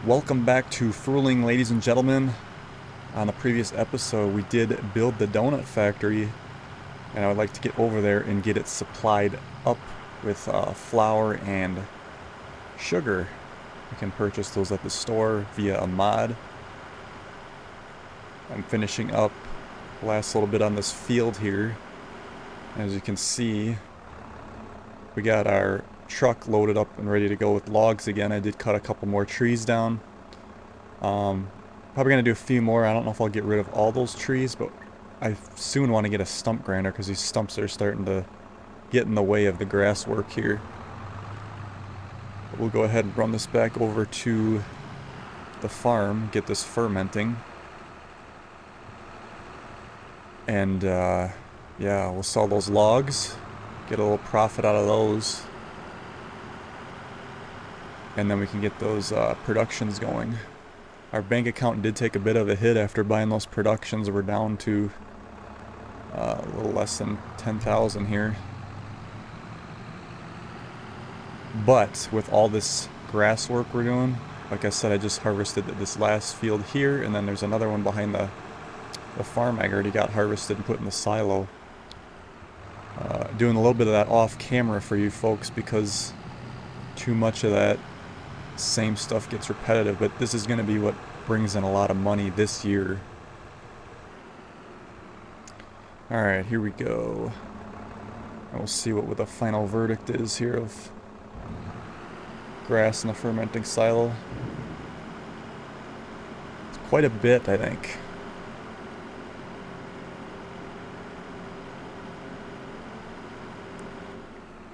Welcome back to Frühling, ladies and gentlemen. On the previous episode, we did build the donut factory, and I would like to get over there and get it supplied up with flour and sugar. You can purchase those at the store via a mod. I'm finishing up the last little bit on this field here. As you can see, we got our truck loaded up and ready to go with logs again. I did cut a couple more trees down. Probably gonna do a few more. I don't know if I'll get rid of all those trees, but I soon want to get a stump grinder because these stumps are starting to get in the way of the grass work here. But we'll go ahead and run this back over to the farm, get this fermenting, and yeah, we'll sell those logs, get a little profit out of those. And then we can get those productions going. Our bank account did take a bit of a hit after buying those productions. We're down to a little less than 10,000 here. But with all this grass work we're doing, like I said, I just harvested this last field here, and then there's another one behind the farm I already got harvested and put in the silo. Doing a little bit of that off camera for you folks because too much of that same stuff gets repetitive, but this is going to be what brings in a lot of money this year. Alright, here we go. And we'll see what the final verdict is here of grass in the fermenting silo. It's quite a bit, I think.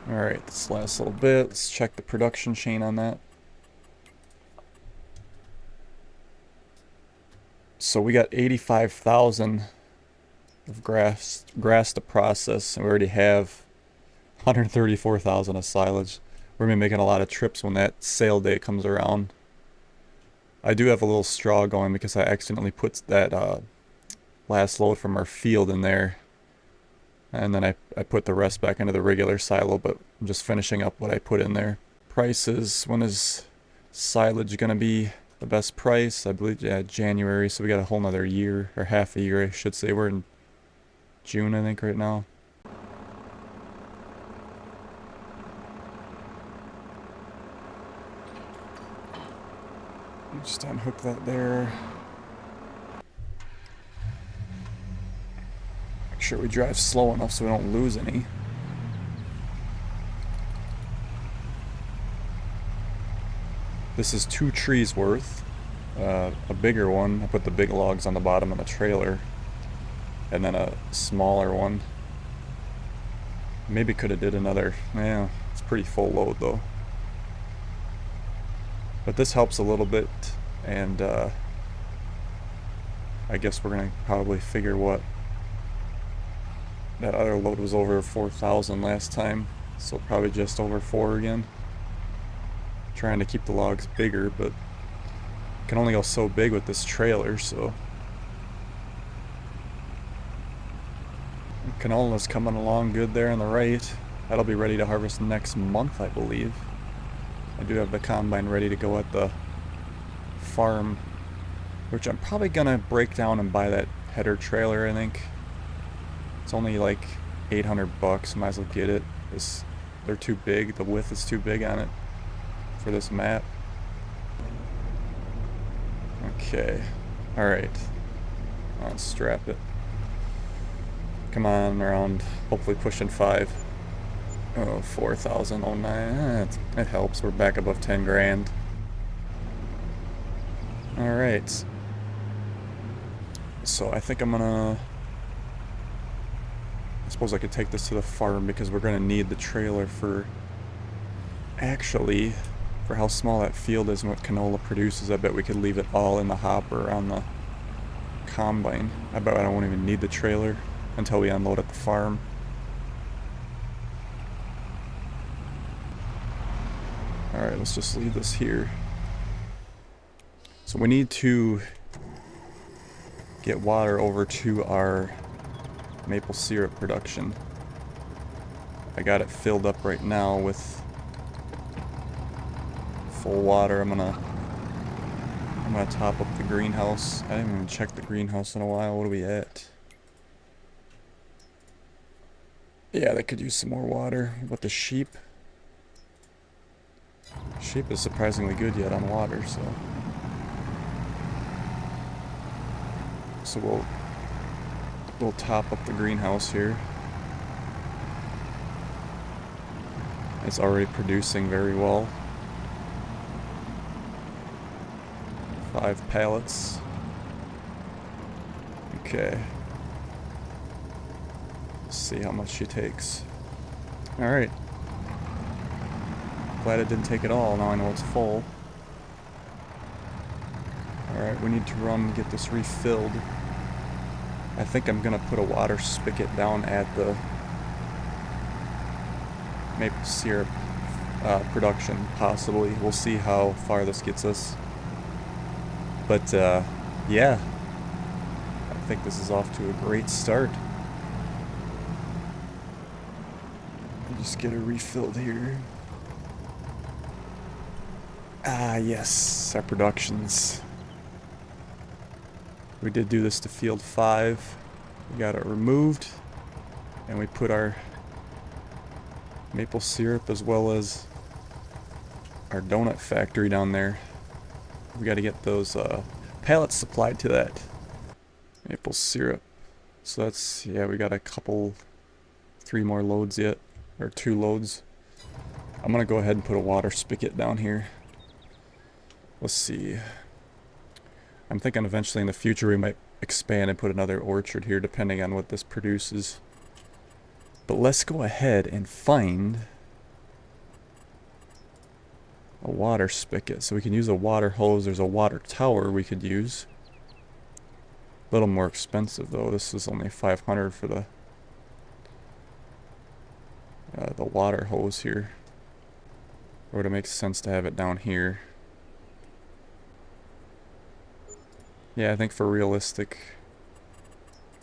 Alright, this last little bit. Let's check the production chain on that. So we got 85,000 of grass to process, and we already have 134,000 of silage. We're gonna be making a lot of trips when that sale day comes around. I do have a little straw going because I accidentally put that last load from our field in there, and then I put the rest back into the regular silo, but I'm just finishing up what I put in there. Prices, when is silage gonna be the best price? I believe, yeah, January, so we got a whole nother year, or half a year I should say. We're in June, I think, right now. Just unhook that there. Make sure we drive slow enough so we don't lose any. This is 2 trees worth. A bigger one, I put the big logs on the bottom of the trailer, and then a smaller one. Maybe could have did another, yeah, it's pretty full load though. But this helps a little bit, and I guess we're gonna probably figure what that other load was over 4,000 last time, so probably just over 4 again. Trying to keep the logs bigger, but can only go so big with this trailer, so canola's coming along good there on the right. That'll be ready to harvest next month, I believe. I do have the combine ready to go at the farm, which I'm probably gonna break down and buy that header trailer. I think it's only like 800 bucks. Might as well get it. They're too big. The width is too big on it for this map. Okay, alright, let's strap it. Come on, around, hopefully pushing 5. Oh, 4,009, it helps, we're back above 10 grand. Alright, so I think I'm gonna, I suppose I could take this to the farm because we're gonna need the trailer for, actually, for how small that field is and what canola produces. I bet we could leave it all in the hopper on the combine. I bet I won't even need the trailer until we unload at the farm. Alright, let's just leave this here. So we need to get water over to our maple syrup production. I got it filled up right now with full water. I'm gonna I'm gonna top up the greenhouse. I didn't even check the greenhouse in a while. What are we at? Yeah, they could use some more water. But the sheep? Sheep is surprisingly good yet on water, so... So we'll top up the greenhouse here. It's already producing very well. 5 pallets. Okay. Let's see how much she takes. Alright. Glad it didn't take it all. Now I know it's full. Alright, we need to run and get this refilled. I think I'm gonna put a water spigot down at the maple syrup production, possibly. We'll see how far this gets us. But, yeah. I think this is off to a great start. Just get it refilled here. Ah, yes. Our productions. We did do this to field 5. We got it removed. And we put our maple syrup as well as our donut factory down there. We got to get those pallets supplied to that maple syrup. So that's, yeah, we got a couple, 3 more loads yet, or 2 loads. I'm gonna go ahead and put a water spigot down here. Let's see. I'm thinking eventually in the future we might expand and put another orchard here depending on what this produces. But let's go ahead and find a water spigot. So we can use a water hose. There's a water tower we could use. A little more expensive though. This is only 500 for the water hose here. Or would it make sense to have it down here? Yeah, I think for realistic,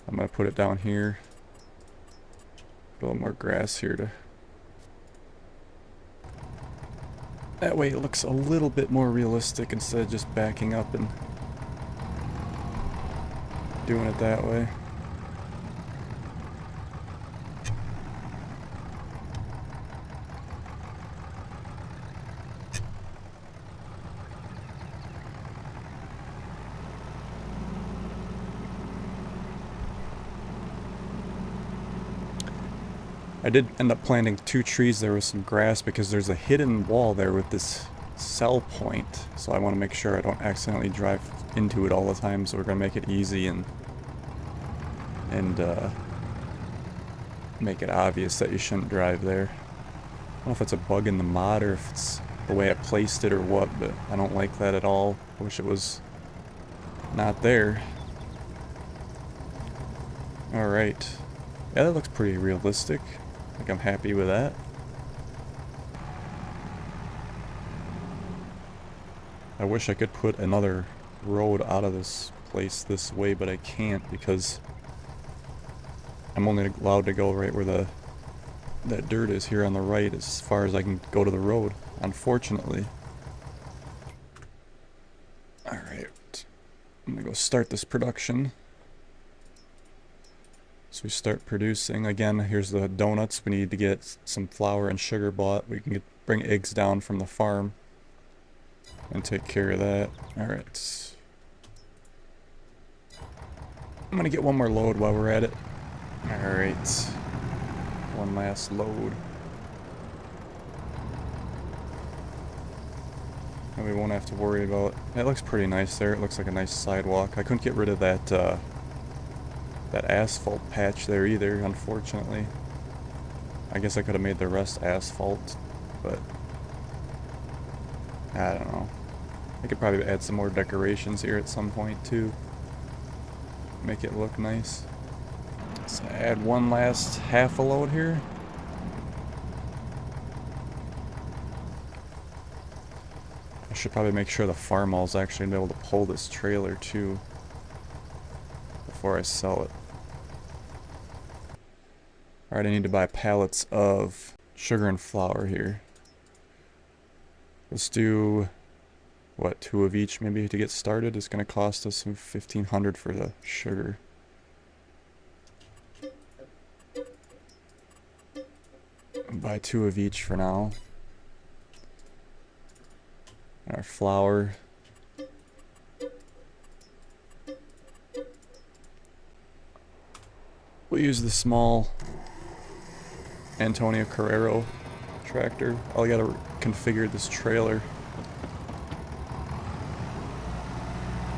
I'm gonna put it down here. Put a little more grass here to... That way it looks a little bit more realistic instead of just backing up and doing it that way. I did end up planting 2 trees there with some grass because there's a hidden wall there with this cell point. So I want to make sure I don't accidentally drive into it all the time. So we're going to make it easy and make it obvious that you shouldn't drive there. I don't know if it's a bug in the mod or if it's the way I placed it or what, but I don't like that at all. I wish it was not there. Alright. Yeah, that looks pretty realistic. I think I'm happy with that. I wish I could put another road out of this place this way, but I can't because I'm only allowed to go right where that dirt is here on the right as far as I can go to the road, unfortunately. Alright. I'm gonna go start this production. So we start producing. Again, here's the donuts. We need to get some flour and sugar bought. We can bring eggs down from the farm and take care of that. Alright. I'm gonna get one more load while we're at it. Alright. One last load. And we won't have to worry about... It looks pretty nice there. It looks like a nice sidewalk. I couldn't get rid of that asphalt patch there either, unfortunately. I guess I could have made the rest asphalt, but I don't know. I could probably add some more decorations here at some point too. Make it look nice. Let's add one last half a load here. I should probably make sure the farmall's actually able to pull this trailer too before I sell it. Alright, I need to buy pallets of sugar and flour here. Let's do what, 2 of each maybe to get started. It's going to cost us $1,500 for the sugar. Buy 2 of each for now. And our flour. We'll use the small Antonio Carrero tractor. I gotta configure this trailer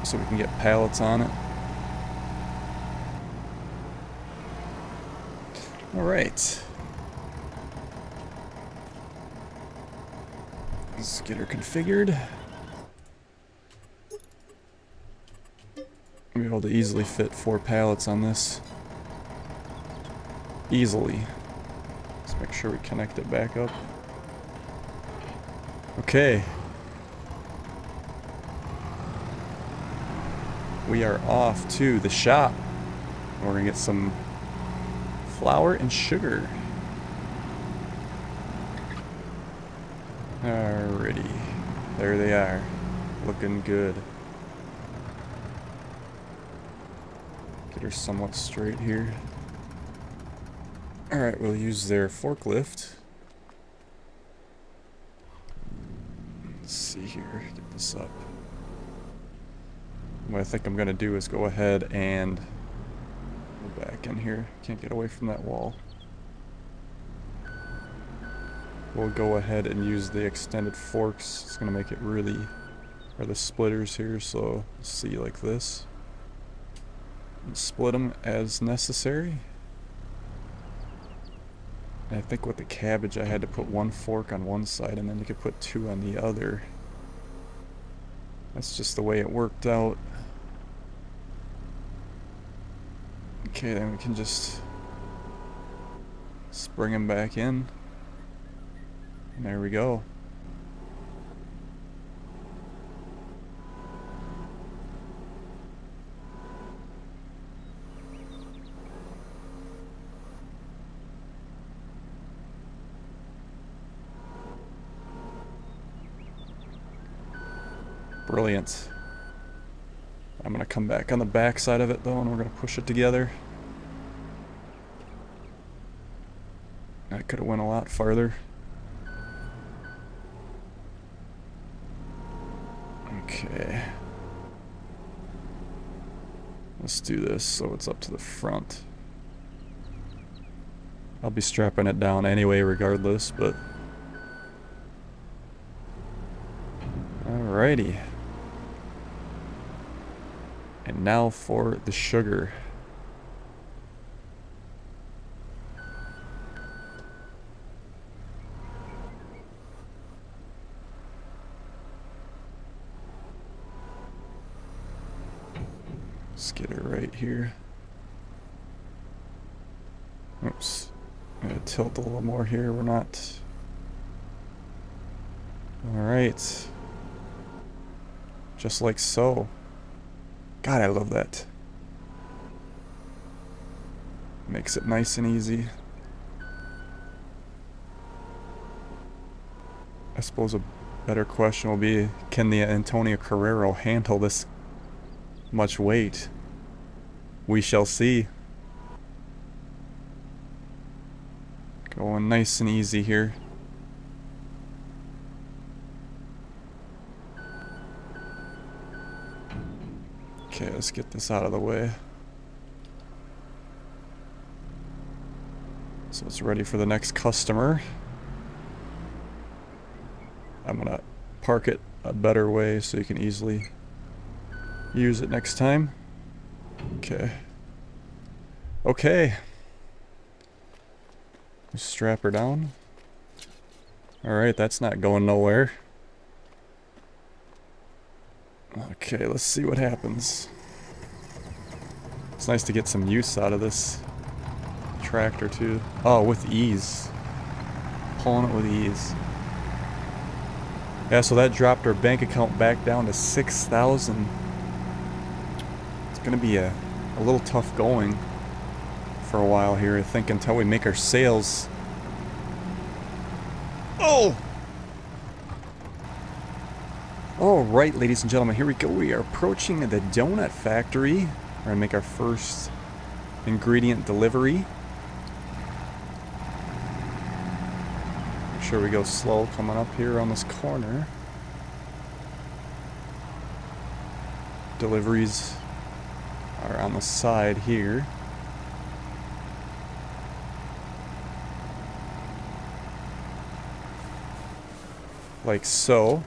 so we can get pallets on it. Alright. Let's get her configured. We'll be able to easily fit 4 pallets on this. Easily. Let's make sure we connect it back up. Okay. We are off to the shop. We're gonna get some flour and sugar. Alrighty. There they are. Looking good. Get her somewhat straight here. Alright, we'll use their forklift. Let's see here. Get this up. What I think I'm going to do is go ahead and go back in here. Can't get away from that wall. We'll go ahead and use the extended forks. It's going to make it really, or the splitters here, so see like this. And split them as necessary. And I think with the cabbage I had to put 1 fork on one side and then you could put 2 on the other. That's just the way it worked out. Okay, then we can just spring them back in. And there we go. Brilliant. I'm going to come back on the back side of it though, and we're going to push it together. I could have went a lot farther. Okay. Let's do this so it's up to the front. I'll be strapping it down anyway regardless, but... Alrighty. And now for the sugar. Let's get her right here. Oops. I'm gonna tilt a little more here. We're not... Alright. Just like so. God, I love that. Makes it nice and easy. I suppose a better question will be, can the Antonio Carrero handle this much weight? We shall see. Going nice and easy here. Okay, let's get this out of the way. So it's ready for the next customer. I'm gonna park it a better way so you can easily use it next time. Okay. Okay. Strap her down. Alright, that's not going nowhere. Okay, let's see what happens. It's nice to get some use out of this tractor too. Oh, with ease. Pulling it with ease. Yeah, so that dropped our bank account back down to 6,000. It's gonna be a little tough going for a while here, I think, until we make our sales. Oh! Alright, ladies and gentlemen, here we go. We are approaching the donut factory. We're going to make our first ingredient delivery. Make sure we go slow coming up here on this corner. Deliveries are on the side here. Like so.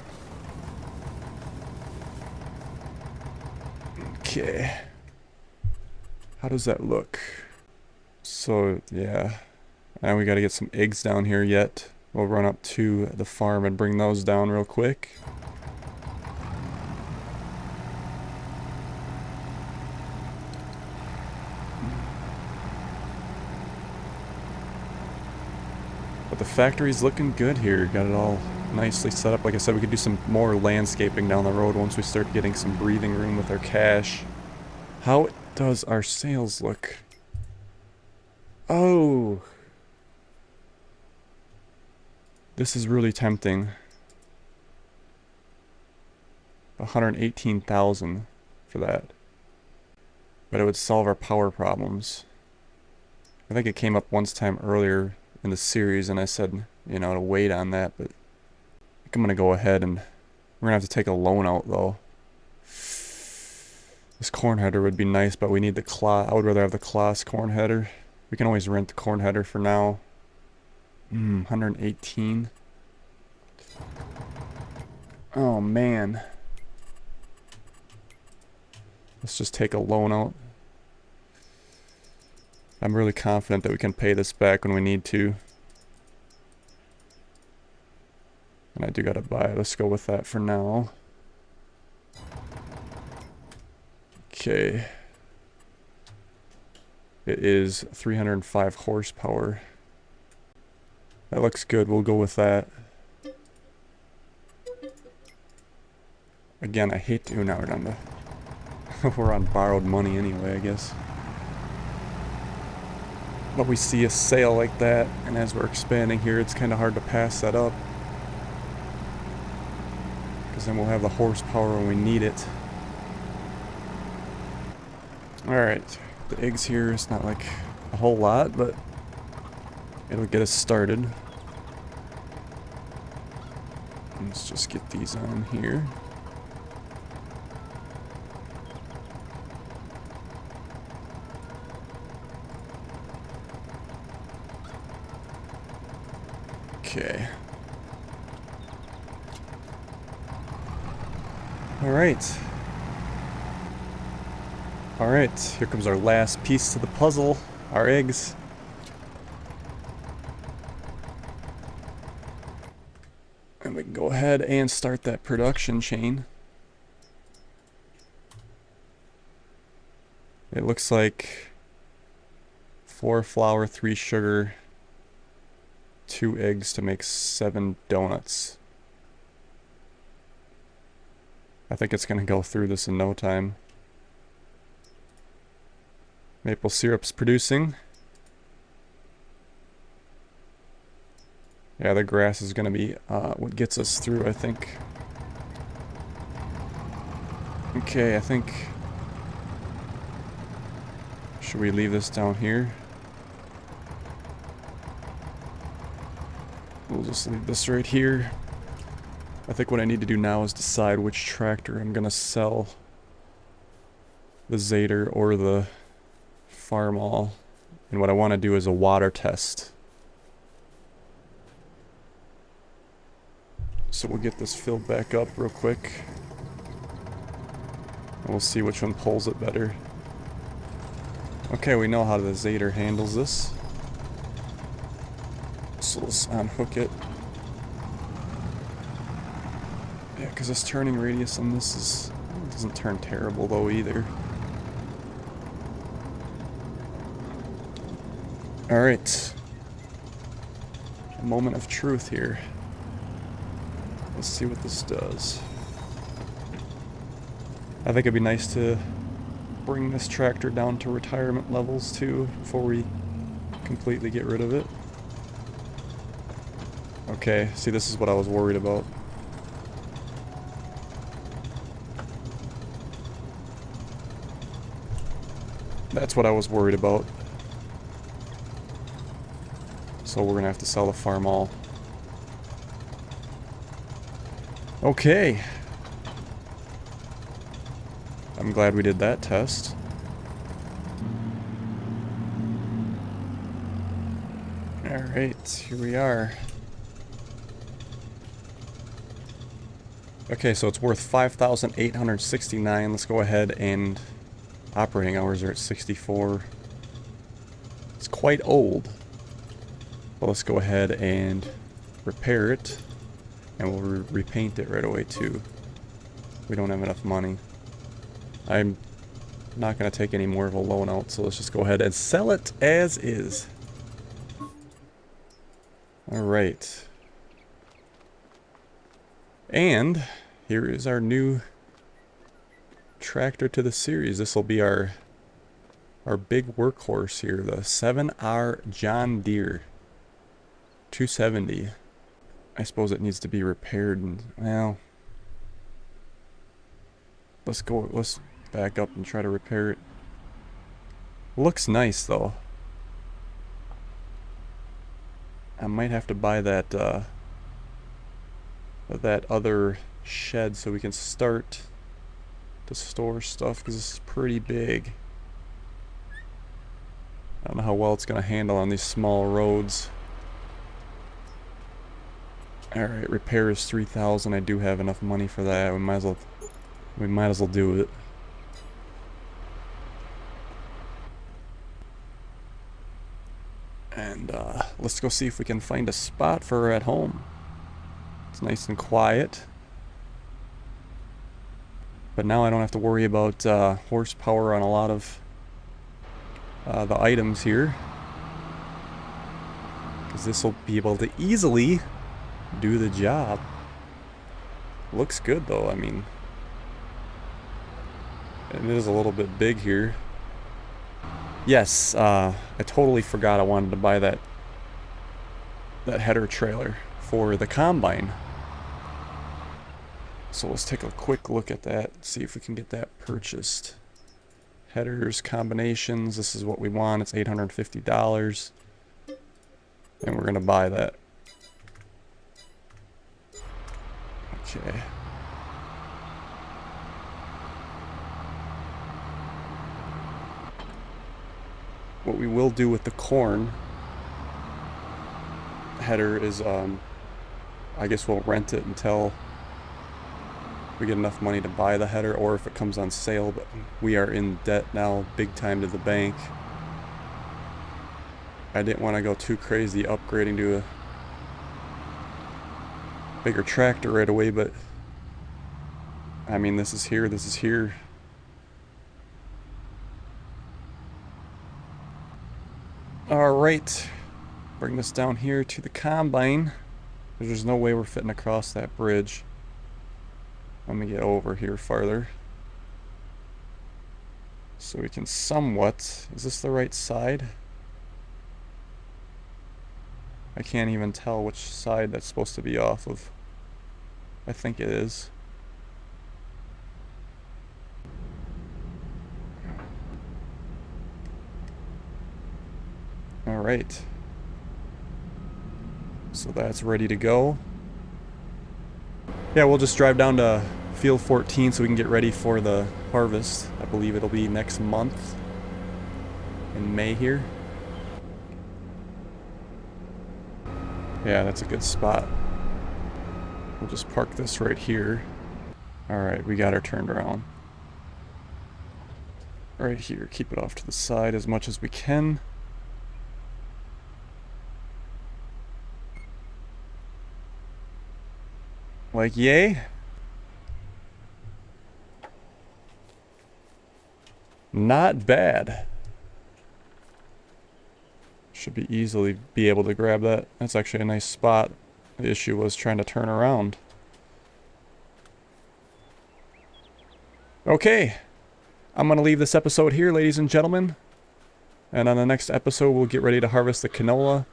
Okay. How does that look? So, yeah. Now we gotta get some eggs down here yet. We'll run up to the farm and bring those down real quick. But the factory's looking good here. Got it all nicely set up. Like I said, we could do some more landscaping down the road once we start getting some breathing room with our cash. How does our sales look? Oh! This is really tempting. 118,000 for that. But it would solve our power problems. I think it came up once time earlier in the series and I said, you know, to wait on that, but I think I'm gonna go ahead and we're gonna have to take a loan out though. This corn header would be nice, but we need the claw. I would rather have the Claas corn header. We can always rent the corn header for now. 118. Oh man. Let's just take a loan out. I'm really confident that we can pay this back when we need to. And I do gotta buy it. Let's go with that for now. Okay. It is 305 horsepower. That looks good. We'll go with that. Again, I hate to. Now we're on the. We're on borrowed money anyway, I guess. But we see a sale like that, and as we're expanding here, it's kind of hard to pass that up. Because then we'll have the horsepower when we need it. Alright, the eggs here is not like a whole lot, but it'll get us started. Let's just get these on here. Okay. Alright. Alright, here comes our last piece to the puzzle. Our eggs. And we can go ahead and start that production chain. It looks like 4 flour, 3 sugar, 2 eggs to make 7 donuts. I think it's gonna go through this in no time. Maple syrup's producing. Yeah, the grass is gonna be what gets us through, I think. Okay, I think... Should we leave this down here? We'll just leave this right here. I think what I need to do now is decide which tractor I'm gonna sell. The Zader or the Farmall. And what I want to do is a water test. So we'll get this filled back up real quick. And we'll see which one pulls it better. Okay, we know how the Zader handles this. So let's unhook it. Yeah, because this turning radius on this is... It doesn't turn terrible though either. Alright. A moment of truth here. Let's see what this does. I think it'd be nice to bring this tractor down to retirement levels too before we completely get rid of it. Okay, see, this is what I was worried about. That's what I was worried about. So we're gonna have to sell the farm all. Okay. I'm glad we did that test. Alright, here we are. Okay, so it's worth 5,869. Let's go ahead and operating hours are at 64. It's quite old. But let's go ahead and repair it. And we'll repaint it right away too. We don't have enough money. I'm not going to take any more of a loan out, so let's just go ahead and sell it as is. Alright. And here is our new tractor to the series. This will be our big workhorse here, the 7R John Deere 270. I suppose it needs to be repaired and, well, let's back up and try to repair it. Looks nice though. I might have to buy that other shed so we can start to store stuff, because this is pretty big. I don't know how well it's going to handle on these small roads. Alright, repair is 3,000. I do have enough money for that. We might as well do it. And let's go see if we can find a spot for her at home. It's nice and quiet. But now I don't have to worry about horsepower on a lot of the items here. Because this will be able to easily do the job. Looks good though, I mean. It is a little bit big here. Yes, I totally forgot I wanted to buy that header trailer for the combine. So let's take a quick look at that, see if we can get that purchased. Headers, combinations, this is what we want. It's $850. And we're going to buy that. Okay. What we will do with the corn header is, I guess we'll rent it until we get enough money to buy the header, or if it comes on sale. But we are in debt now, big time, to the bank. I didn't want to go too crazy upgrading to a bigger tractor right away, but I mean, this is here, this is here. Alright, bring this down here to the combine. There's no way we're fitting across that bridge. Let me get over here farther so we can somewhat... Is this the right side? I can't even tell which side that's supposed to be off of. I think it is. Alright. So that's ready to go. Yeah, we'll just drive down to field 14 so we can get ready for the harvest. I believe it'll be next month in May here. Yeah, that's a good spot. We'll just park this right here. Alright, we got her turned around. Right here, keep it off to the side as much as we can. Like, yay? Not bad. Should be easily be able to grab that. That's actually a nice spot. The issue was trying to turn around. Okay. I'm going to leave this episode here, ladies and gentlemen. And on the next episode, we'll get ready to harvest the canola.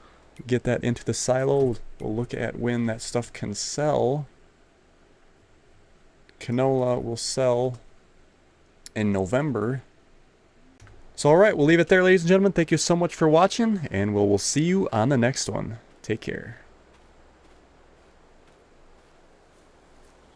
Get that into the silo. We'll look at when that stuff can sell. Canola will sell in November. So, all right, we'll leave it there, ladies and gentlemen. Thank you so much for watching, and we'll see you on the next one. Take care.